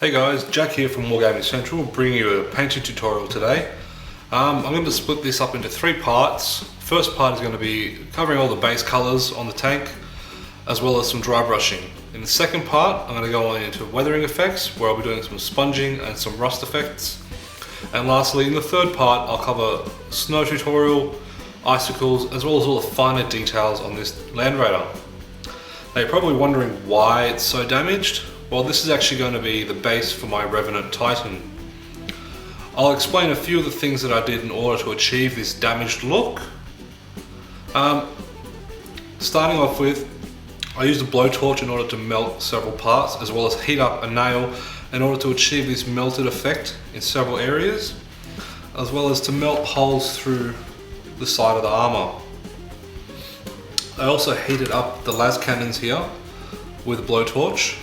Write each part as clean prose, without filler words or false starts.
Hey guys, Jack here from Wargaming Central, bringing you a painting tutorial today. I'm going to split this up into three parts. First part is going to be covering all the base colours on the tank, as well as some dry brushing. In the second part, I'm going to go on into weathering effects, where I'll be doing some sponging and some rust effects. And lastly, in the third part, I'll cover snow tutorial, icicles, as well as all the finer details on this Land Raider. Now you're probably wondering why it's so damaged. Well, this is actually going to be the base for my Revenant Titan. I'll explain a few of the things that I did in order to achieve this damaged look. Starting off with, I used a blowtorch in order to melt several parts, as well as heat up a nail in order to achieve this melted effect in several areas, as well as to melt holes through the side of the armor. I also heated up the las cannons here with a blowtorch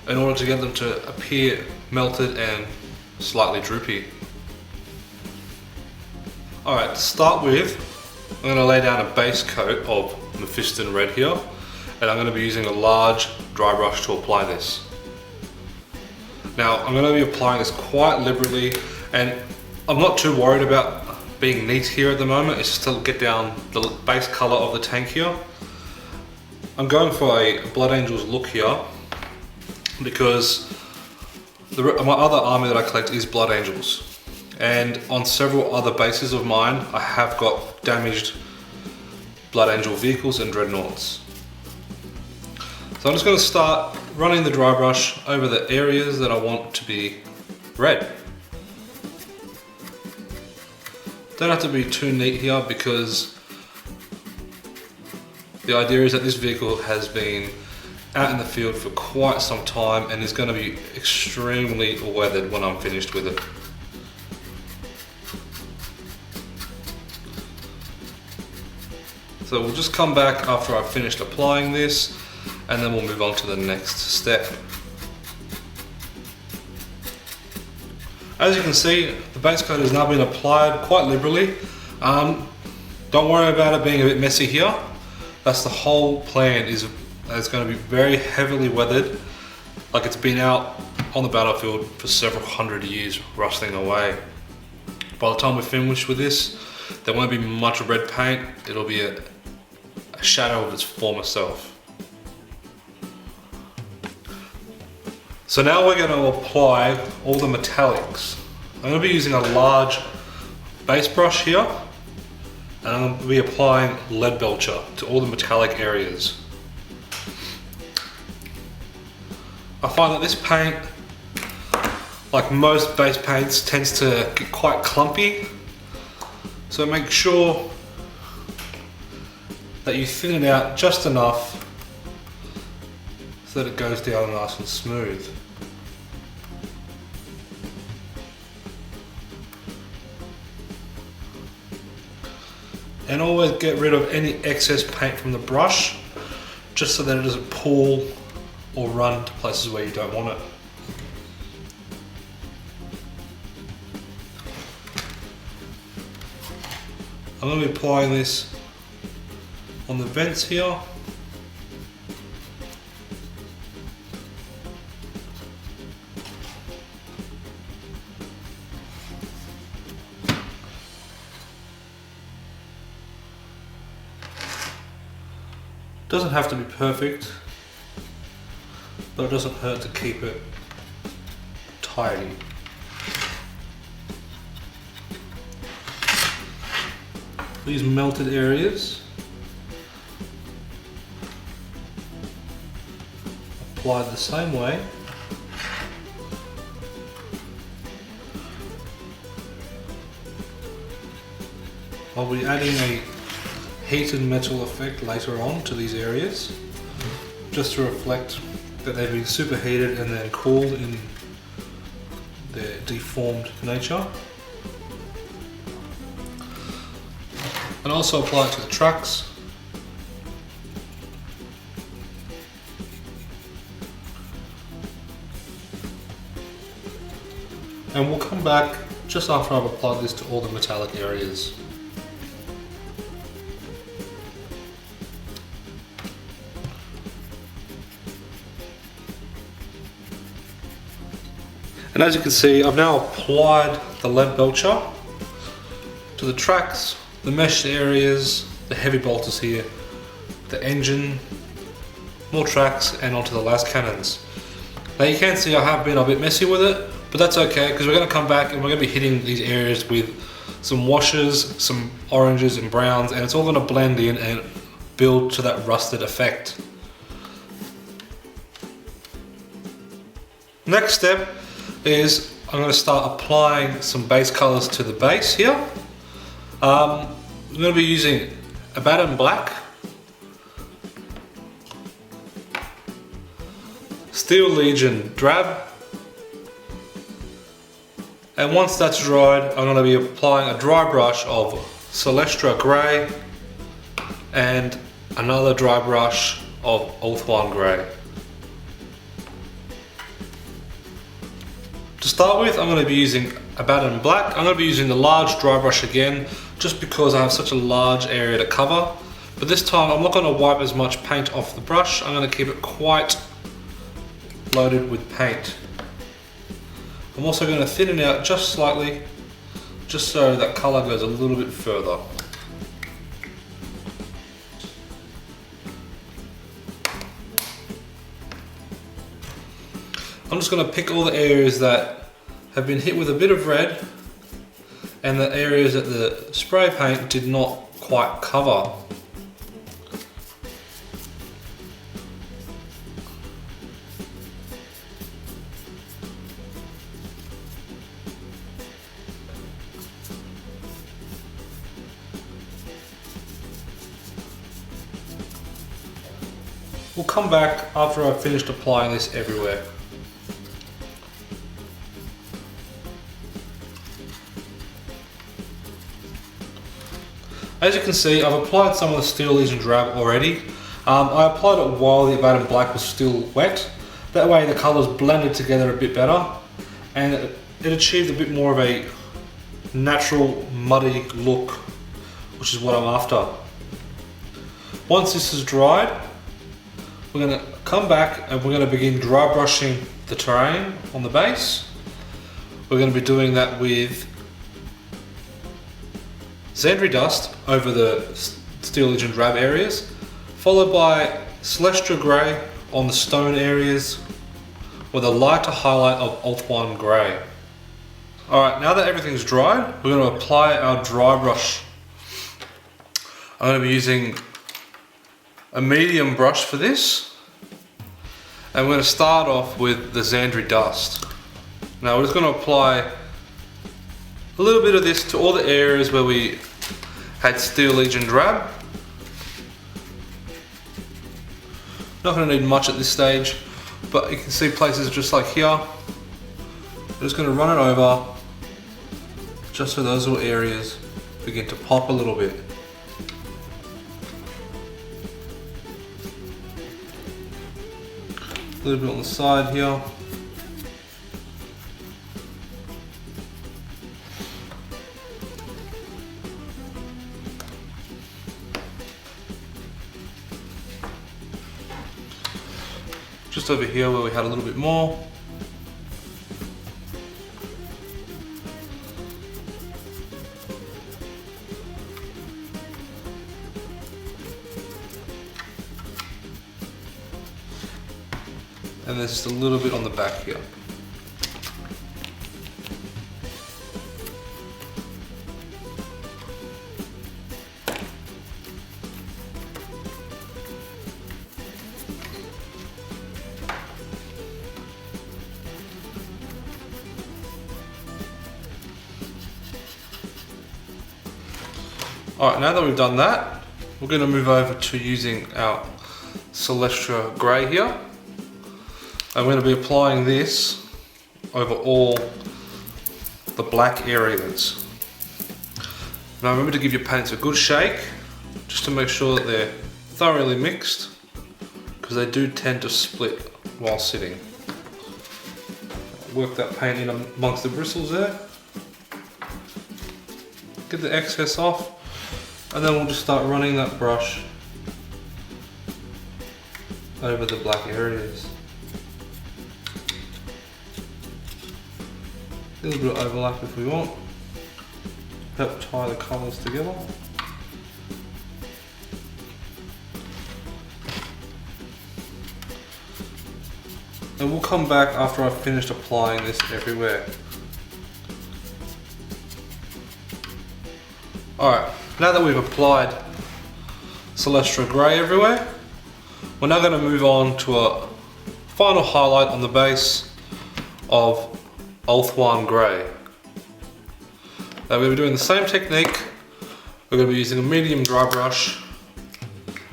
in order to get them to appear melted and slightly droopy. Alright, to start with, I'm going to lay down a base coat of Mephiston Red here, and I'm going to be using a large dry brush to apply this. Now, I'm going to be applying this quite liberally, and I'm not too worried about being neat here at the moment. It's just to get down the base colour of the tank here. I'm going for a Blood Angels look here, because my other army that I collect is Blood Angels, and on several other bases of mine I have got damaged Blood Angel vehicles and dreadnoughts. So I'm just going to start running the dry brush over the areas that I want to be red. Don't have to be too neat here, because the idea is that this vehicle has been out in the field for quite some time and is going to be extremely weathered when I'm finished with it. So we'll just come back after I've finished applying this, and then we'll move on to the next step. As you can see, the base coat has now been applied quite liberally. Don't worry about it being a bit messy here. That's the whole plan, is it's going to be very heavily weathered, like it's been out on the battlefield for several hundred years, rusting away. By the time we're finished with this, there won't be much red paint. It'll be a shadow of its former self. So now we're going to apply all the metallics. I'm going to be using a large base brush here, and I'm going to be applying lead belcher to all the metallic areas. I find that this paint, like most base paints, tends to get quite clumpy, so make sure that you thin it out just enough so that it goes down nice and smooth. And always get rid of any excess paint from the brush, just so that it doesn't pool or run to places where you don't want it. I'm going to be applying this on the vents here. Doesn't have to be perfect, but it doesn't hurt to keep it tidy. These melted areas, applied the same way. I'll be adding a heated metal effect later on to these areas, just to reflect that they've been superheated and then cooled in their deformed nature. And also apply it to the tracks. And we'll come back just after I've applied this to all the metallic areas. And as you can see, I've now applied the lead belcher to the tracks, the mesh areas, the heavy bolters here, the engine, more tracks, and onto the las cannons. Now you can see I have been a bit messy with it, but that's okay because we're going to come back and we're going to be hitting these areas with some washes, some oranges and browns, and it's all going to blend in and build to that rusted effect. Next step is I'm going to start applying some base colors to the base here. I'm going to be using Abaddon Black, Steel Legion Drab, and once that's dried, I'm going to be applying a dry brush of Celestra Grey and another dry brush of Ulthuan Grey. To start with, I'm going to be using Abaddon Black. I'm going to be using the large dry brush again, just because I have such a large area to cover. But this time, I'm not going to wipe as much paint off the brush. I'm going to keep it quite loaded with paint. I'm also going to thin it out just slightly, just so that colour goes a little bit further. I'm just going to pick all the areas that have been hit with a bit of red and the areas that the spray paint did not quite cover. We'll come back after I've finished applying this everywhere. As you can see, I've applied some of the Steel Legion Drab already. I applied it while the Abaddon Black was still wet. That way the colours blended together a bit better and it achieved a bit more of a natural muddy look, which is what I'm after. Once this is dried, we're going to come back and we're going to begin dry brushing the terrain on the base. We're going to be doing that with Zandri dust over the Steel Legion Drab areas, followed by Celestra Grey on the stone areas with a lighter highlight of Ulthuan Grey. Alright, now that everything's dried, we're going to apply our dry brush. I'm going to be using a medium brush for this, and we're going to start off with the Zandri dust. Now we're just going to apply a little bit of this to all the areas where we had Steel Legion Drab. Not going to need much at this stage, but you can see places just like here. I'm just going to run it over just so those little areas begin to pop a little bit. A little bit on the side here. Just over here where we had a little bit more. And there's just a little bit on the back here. Alright, now that we've done that, we're going to move over to using our Celestra Grey here. I'm going to be applying this over all the black areas. Now remember to give your paints a good shake, just to make sure that they're thoroughly mixed, because they do tend to split while sitting. Work that paint in amongst the bristles there. Get the excess off. And then we'll just start running that brush over the black areas. A little bit of overlap if we want. Help tie the colours together. And we'll come back after I've finished applying this everywhere. Alright, now that we've applied Celestra Grey everywhere, we're now going to move on to a final highlight on the base of MacLeod Grey. Now we're going to be doing the same technique. We're going to be using a medium dry brush.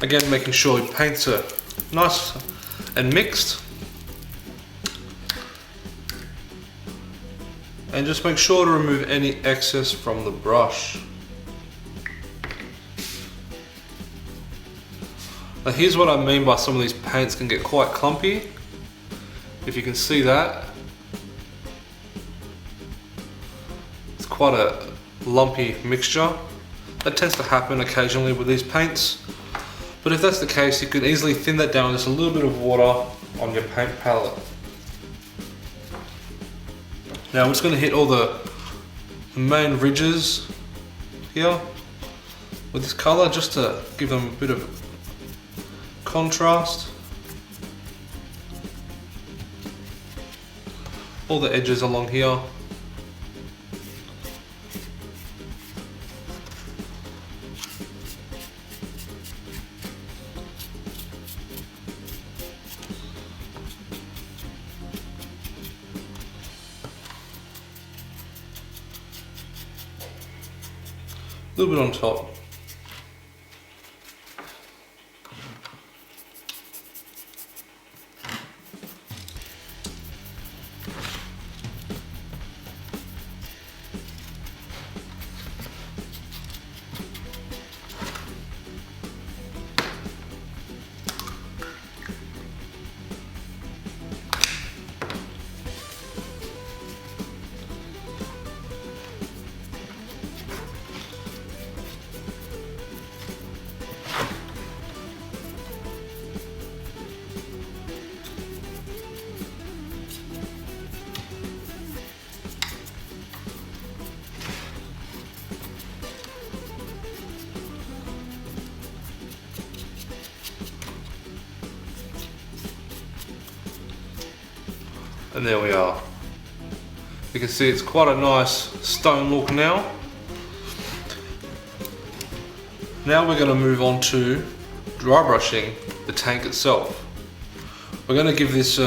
Again, making sure your paints are nice and mixed. And just make sure to remove any excess from the brush. Now here's what I mean by some of these paints can get quite clumpy. If you can see that. It's quite a lumpy mixture. That tends to happen occasionally with these paints. But if that's the case, you can easily thin that down with just a little bit of water on your paint palette. Now I'm just going to hit all the main ridges here with this colour just to give them a bit of contrast. All the edges along here. A little bit on top. And there we are. You can see it's quite a nice stone look now. Now we're going to move on to dry brushing the tank itself. We're going to give this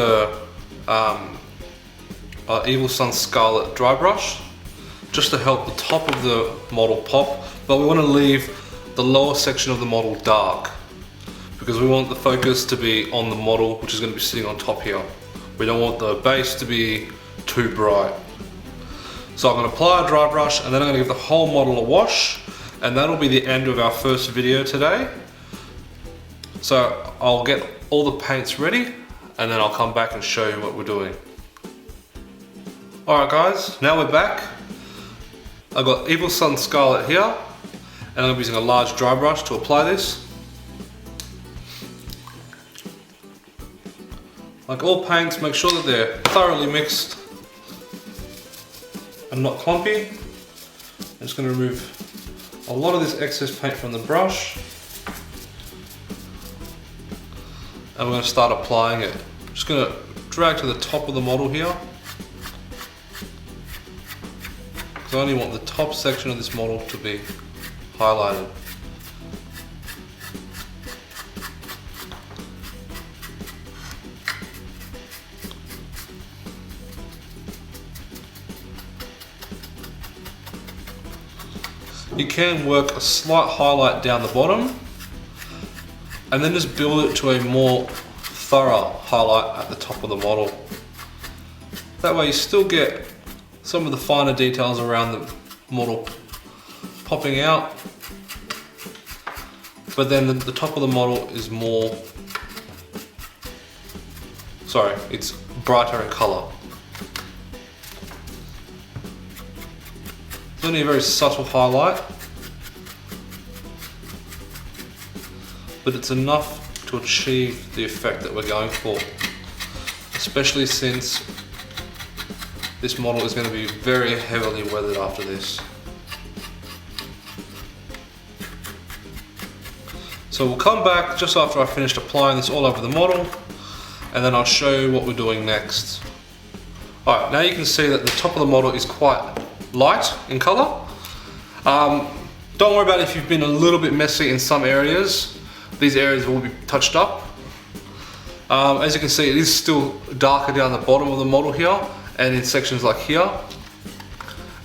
Evil Son Scarlet dry brush just to help the top of the model pop, but we want to leave the lower section of the model dark because we want the focus to be on the model, which is going to be sitting on top here. We don't want the base to be too bright. So I'm going to apply a dry brush and then I'm going to give the whole model a wash, and that'll be the end of our first video today. So I'll get all the paints ready and then I'll come back and show you what we're doing. Alright guys, now we're back. I've got Evil Son Scarlet here and I'm going to be using a large dry brush to apply this. Like all paints, make sure that they're thoroughly mixed and not clumpy. I'm just going to remove a lot of this excess paint from the brush. And we're going to start applying it. I'm just going to drag to the top of the model here. Because I only want the top section of this model to be highlighted. You can work a slight highlight down the bottom and then just build it to a more thorough highlight at the top of the model. That way you still get some of the finer details around the model popping out, but then the top of the model is more, it's brighter in colour. It's only a very subtle highlight, but it's enough to achieve the effect that we're going for, especially since this model is going to be very heavily weathered after this. So we'll come back just after I finished applying this all over the model, and then I'll show you what we're doing next. Alright, now you can see that the top of the model is quite light in colour. Don't worry about it if you've been a little bit messy in some areas. These areas will be touched up. As you can see, it is still darker down the bottom of the model here, and in sections like here,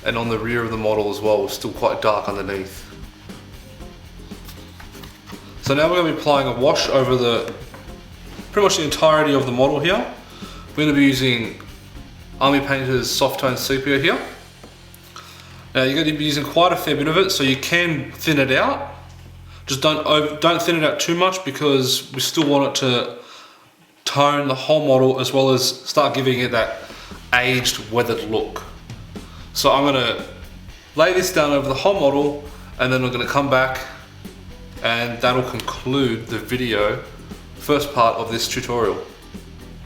and on the rear of the model as well, it's still quite dark underneath. So now we're going to be applying a wash over pretty much the entirety of the model here. We're going to be using Army Painter's Soft Tone Sepia here. Now you're going to be using quite a fair bit of it, so you can thin it out. Just don't thin it out too much, because we still want it to tone the whole model as well as start giving it that aged, weathered look. So I'm going to lay this down over the whole model, and then we're going to come back, and that'll conclude the video, first part of this tutorial.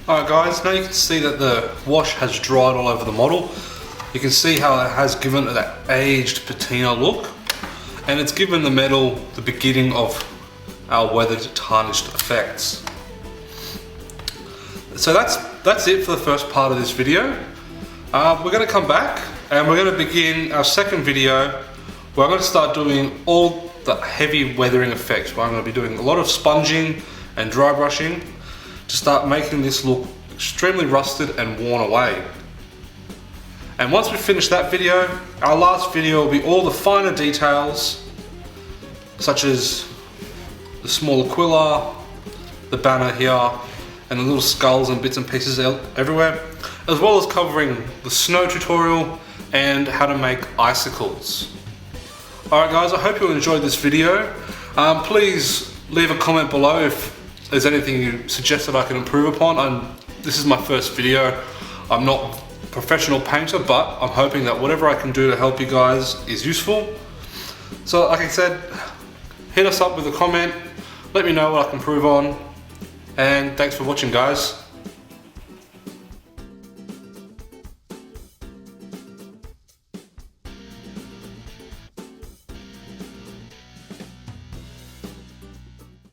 Alright guys, now you can see that the wash has dried all over the model. You can see how it has given it that aged patina look, and it's given the metal the beginning of our weathered tarnished effects. So that's it for the first part of this video. We're going to come back and we're going to begin our second video, where I'm going to start doing all the heavy weathering effects, where I'm going to be doing a lot of sponging and dry brushing to start making this look extremely rusted and worn away. And once we finish that video, our last video will be all the finer details, such as the small aquila, the banner here, and the little skulls and bits and pieces everywhere, as well as covering the snow tutorial and how to make icicles. Alright guys, I hope you enjoyed this video. Please leave a comment below if there's anything you suggest that I can improve upon. This is my first video. I'm not a professional painter, but I'm hoping that whatever I can do to help you guys is useful. So like I said, hit us up with a comment, let me know what I can improve on, and thanks for watching guys.